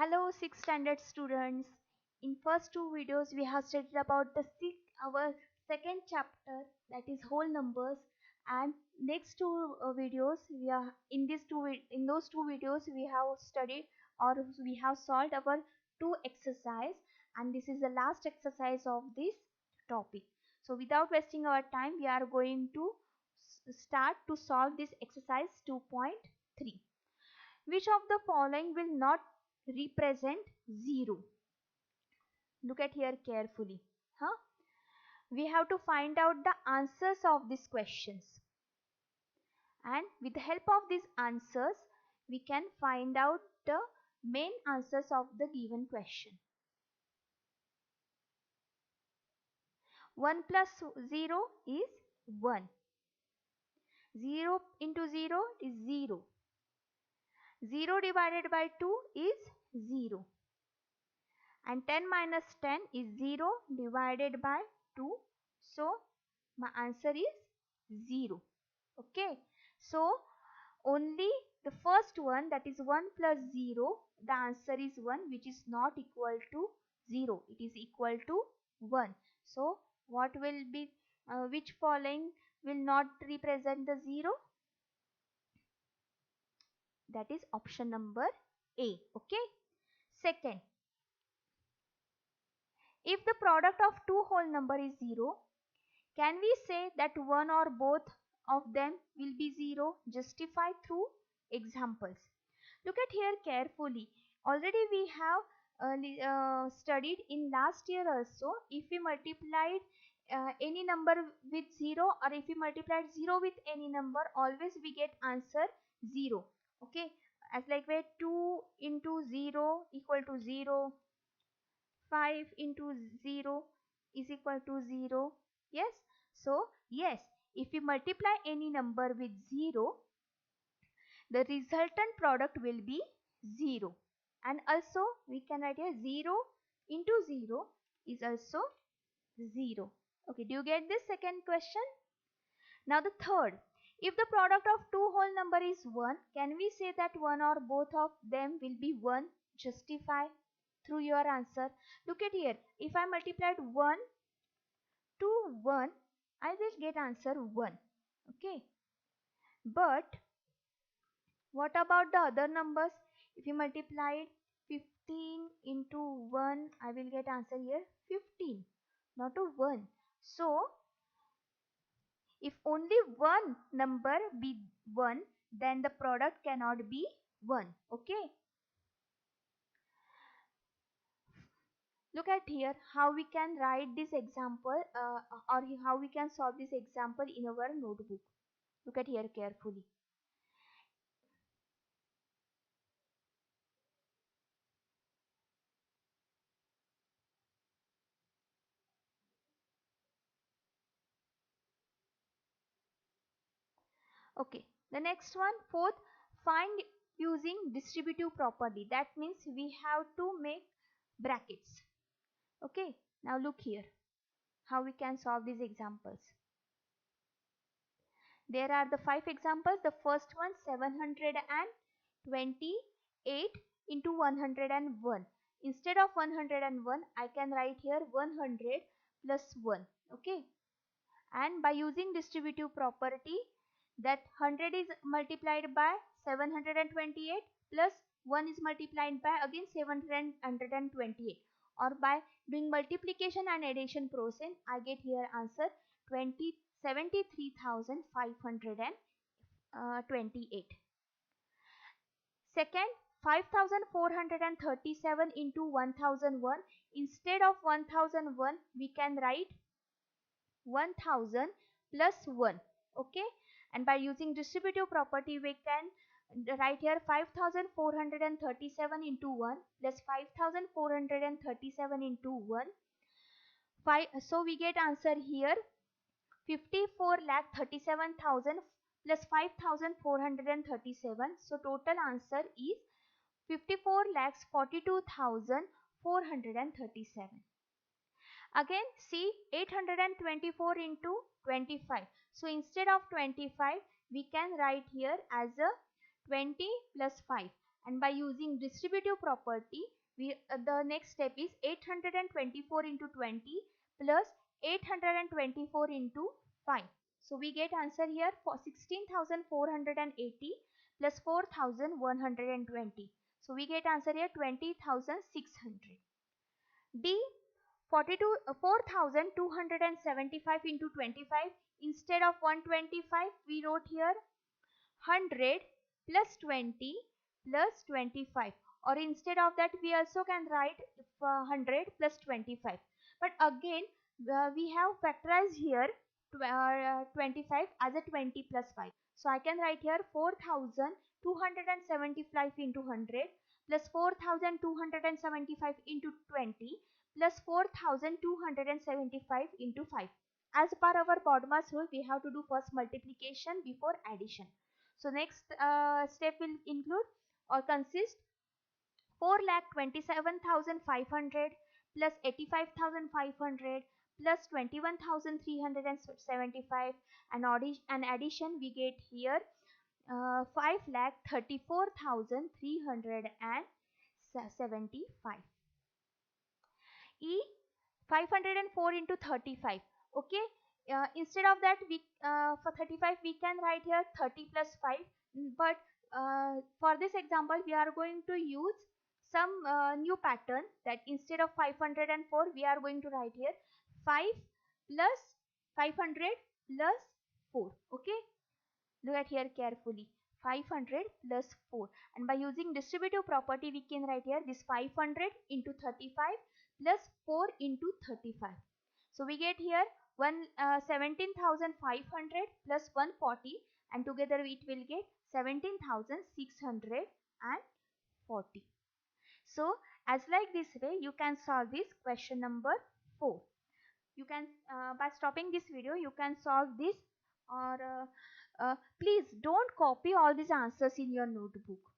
Hello 6th standard students. In first two videos we have studied about our second chapter, that is whole numbers, and next two videos we are in those two videos we have studied or we have solved our two exercise, and this is the last exercise of this topic. So without wasting our time we are going to start to solve this exercise 2.3. Which of the following will not represent 0? Look at here carefully. Huh? We have to find out the answers of these questions. And with the help of these answers, we can find out the main answers of the given question. 1 plus 0 is 1. 0 into 0 is 0. 0 divided by 2 is 0. And 10 minus 10 is 0 divided by 2. So my answer is 0. Okay. So only the first one, that is 1 plus 0, the answer is 1, which is not equal to 0. It is equal to 1. So what will be, which following will not represent the 0? That is option number A. Okay. Second, if the product of two whole number is 0, can we say that one or both of them will be 0? Justify through examples. Look at here carefully. Already we have studied in last year also. If we multiplied any number with 0, or if we multiplied 0 with any number, always we get answer 0. Okay. As like where 2 into 0 equal to 0. 5 into 0 is equal to 0. Yes. So yes, if we multiply any number with 0, the resultant product will be 0. And also we can write here 0 into 0 is also 0. Okay, do you get this second question? Now the third, if the product of two whole number is 1, can we say that one or both of them will be 1? Justify through your answer. Look at here, if I multiplied 1 to 1, I will get answer 1. Okay. But what about the other numbers? If you multiply 15 into 1, I will get answer here 15, not to 1. So if only one number be 1, then the product cannot be 1. Okay. Look at here how we can write this example or how we can solve this example in our notebook. Look at here carefully. Okay, the next one, fourth, find using distributive property. That means we have to make brackets. Okay, now look here how we can solve these examples. There are the 5 examples. The first one, 728 into 101. Instead of 101, I can write here 100 plus 1. Okay, and by using distributive property, that 100 is multiplied by 728 plus 1 is multiplied by again 728, or by doing multiplication and addition process, I get here answer 73,528. Second, 5,437 into 1001. Instead of 1001, we can write 1000 plus 1. Okay, and by using distributive property we can write here 5,437 into 1 plus 5,437 into 1 5. So we get answer here 54,37,000 plus 5,437. So total answer is 54,42,437. Again see 824 into 25. So instead of 25 we can write here as a 20 plus 5. and by using distributive property, the next step is 824 into 20 plus 824 into 5. So we get answer here for 16,480 plus 4,120. So we get answer here 20,600. D 4,275 into 25. Instead of 125, we wrote here 100 plus 20 plus 25, or instead of that we also can write 100 plus 25, but again we have factorized here 25 as a 20 plus 5. So I can write here 4,275 into 100 plus 4,275 into 20 plus 4,275 into 5. As per our BODMAS rule, we have to do first multiplication before addition. So next step will include or consist 4,27,500 plus 85,500 plus 21,375, and addition we get here 5,34,375. E 504 into 35. Okay, instead of that we for 35 we can write here 30 plus 5, but for this example we are going to use some new pattern, that instead of 504 we are going to write here 5 plus 500 plus 4. Okay, look at here carefully, 500 plus 4, and by using distributive property we can write here this 500 into 35 plus 4 into 35. So we get here 17,500 plus 140, and together it will get 17,640. So as like this way you can solve this question number 4. You can by stopping this video you can solve this, or please don't copy all these answers in your notebook.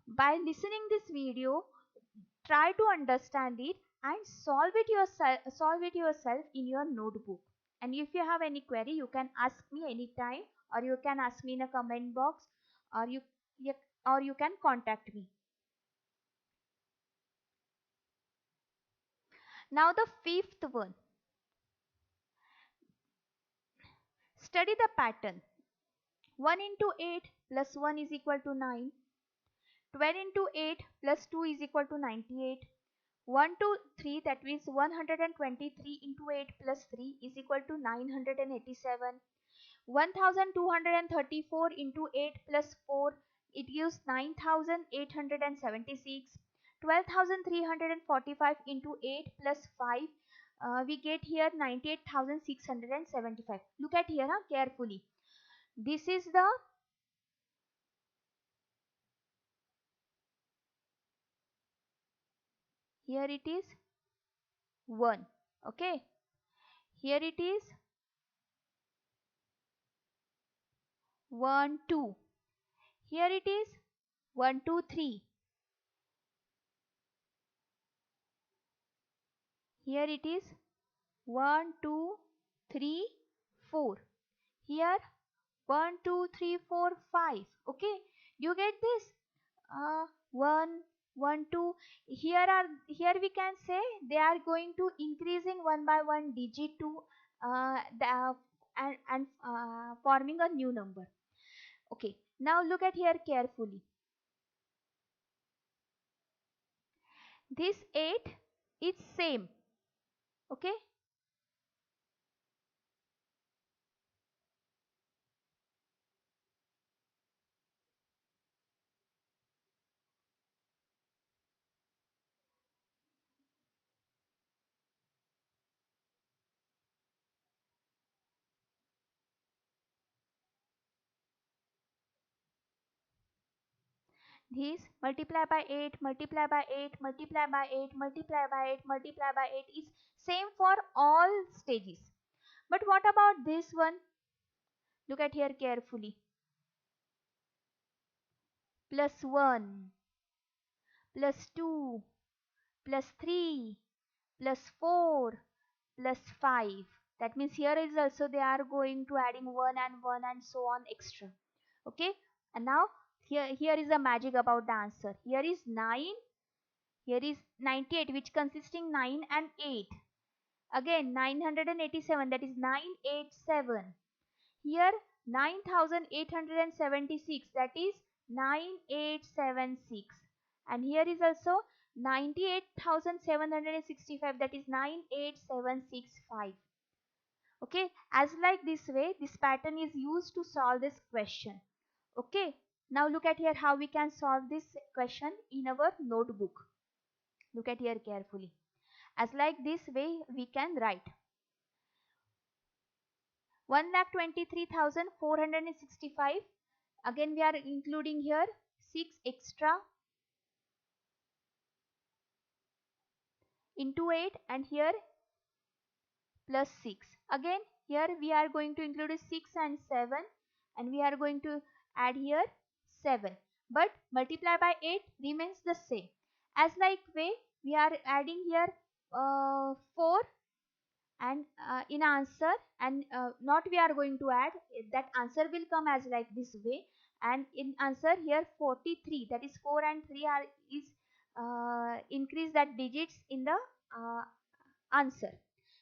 By listening this video, try to understand it and solve it yourself in your notebook. And if you have any query, you can ask me anytime, or you can ask me in a comment box, or you can contact me. Now the fifth one. Study the pattern. 1 into 8 plus 1 is equal to 9. 12 into 8 plus 2 is equal to 98. 1 to 3, that means 123 into 8 plus 3 is equal to 987. 1234 into 8 plus 4, it gives 9876. 12,345 into 8 plus 5, we get here 98,675. Look at here carefully. This is the here it is 1. Okay, here it is 1 2. Here it is 1 2 3. Here it is 1 2 3 4. Here 1 2 3 4 5. Okay, you get this 1 1 2. Here we can say they are going to increasing one by one digit to and forming a new number. Okay, now look at here carefully. This 8 is same. Okay, this multiply by 8, multiply by 8, multiply by 8, multiply by 8, multiply by 8 is same for all stages. But what about this one? Look at here carefully. Plus 1, plus 2, plus 3, plus 4, plus 5. That means here is also they are going to adding 1 and 1 and so on extra. Okay, and now Here is the magic about the answer. Here is 9, here is 98, which consisting 9 and 8. Again 987, that is 987. Here 9876, that is 9876. And here is also 98,765, that is 98765. Okay, as like this way, this pattern is used to solve this question. Okay, now look at here how we can solve this question in our notebook. Look at here carefully. As like this way, we can write 1,23,465. Again, we are including here 6 extra into 8, and here plus 6. Again, here we are going to include 6 and 7, and we are going to add here 7. But multiply by 8 remains the same. As like way, we are adding here 4 and in answer, and not we are going to add, that answer will come as like this way. And in answer here 43, that is 4 and 3 are is increase that digits in the answer.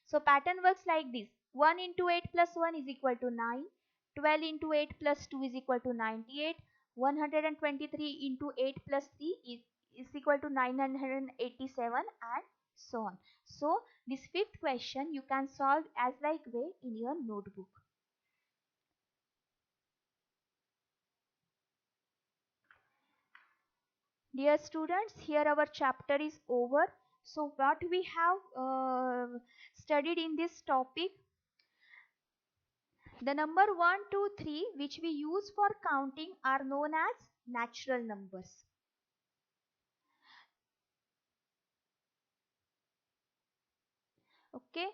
So pattern works like this: 1 into 8 plus 1 is equal to 9, 12 into 8 plus 2 is equal to 98, 123 into 8 plus 3 is equal to 987, and so on. So this fifth question you can solve as like way in your notebook. Dear students, here our chapter is over. So what we have studied in this topic: the number 1, 2, 3 which we use for counting are known as natural numbers. Okay.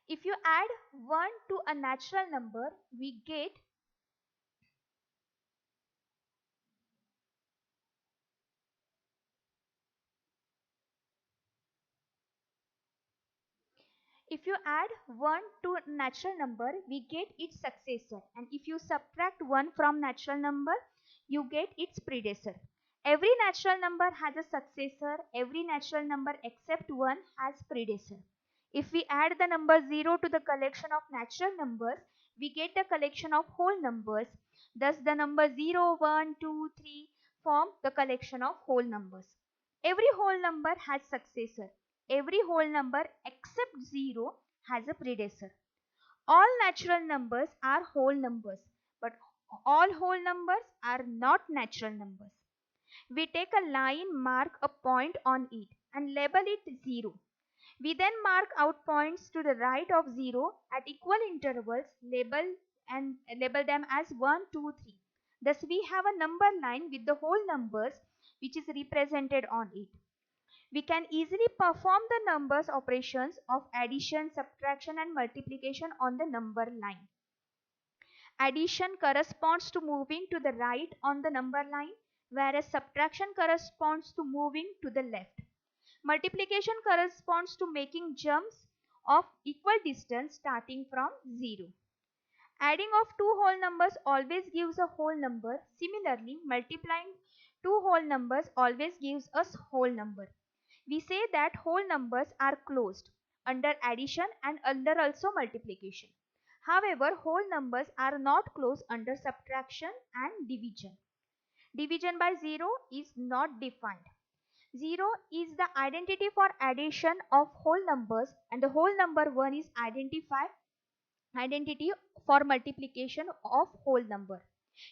If you add 1 to a natural number, we get if you add 1 to natural number, we get its successor, and if you subtract 1 from natural number, you get its predecessor. Every natural number has a successor, every natural number except 1 has predecessor. If we add the number 0 to the collection of natural numbers, we get the collection of whole numbers. Thus the number 0, 1, 2, 3 form the collection of whole numbers. Every whole number has successor. Every whole number except 0 has a predecessor. All natural numbers are whole numbers, but all whole numbers are not natural numbers. We take a line, mark a point on it, and label it 0. We then mark out points to the right of 0 at equal intervals, label them as 1, 2, 3. Thus we have a number line with the whole numbers which is represented on it. We can easily perform the numbers operations of addition, subtraction and multiplication on the number line. Addition corresponds to moving to the right on the number line, whereas subtraction corresponds to moving to the left. Multiplication corresponds to making jumps of equal distance starting from 0. Adding of two whole numbers always gives a whole number. Similarly, multiplying two whole numbers always gives us whole number. We say that whole numbers are closed under addition and under also multiplication. However, whole numbers are not closed under subtraction and division. Division by 0 is not defined. 0 is the identity for addition of whole numbers, and the whole number 1 is identity for multiplication of whole number.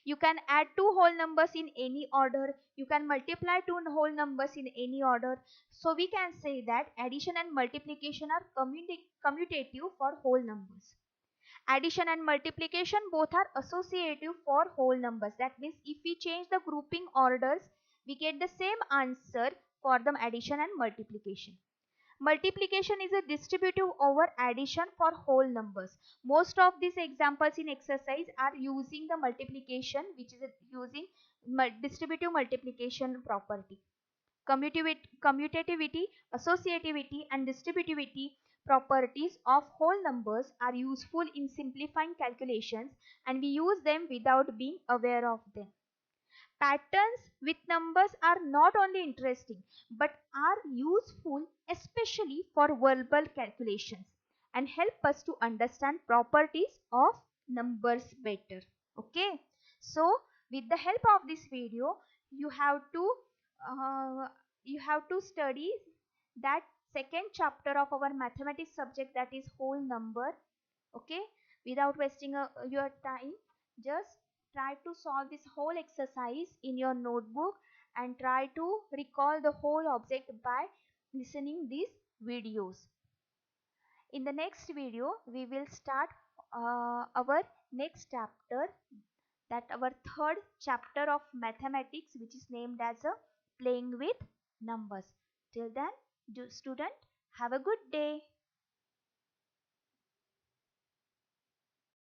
You can add two whole numbers in any order. You can multiply two whole numbers in any order. So we can say that addition and multiplication are commutative for whole numbers. Addition and multiplication both are associative for whole numbers. That means if we change the grouping orders, we get the same answer for the addition and multiplication. Multiplication is a distributive over addition for whole numbers. Most of these examples in exercise are using the multiplication, which is using distributive multiplication property. Commutativity, associativity and distributivity properties of whole numbers are useful in simplifying calculations, and we use them without being aware of them. Patterns with numbers are not only interesting but are useful especially for verbal calculations and help us to understand properties of numbers better. Okay, so with the help of this video, you have to uh, study that second chapter of our mathematics subject, that is whole number. Okay, without wasting your time, just try to solve this whole exercise in your notebook and try to recall the whole object by listening these videos. In the next video we will start our next chapter, that our third chapter of mathematics, which is named as a playing with numbers. Till then, student, have a good day.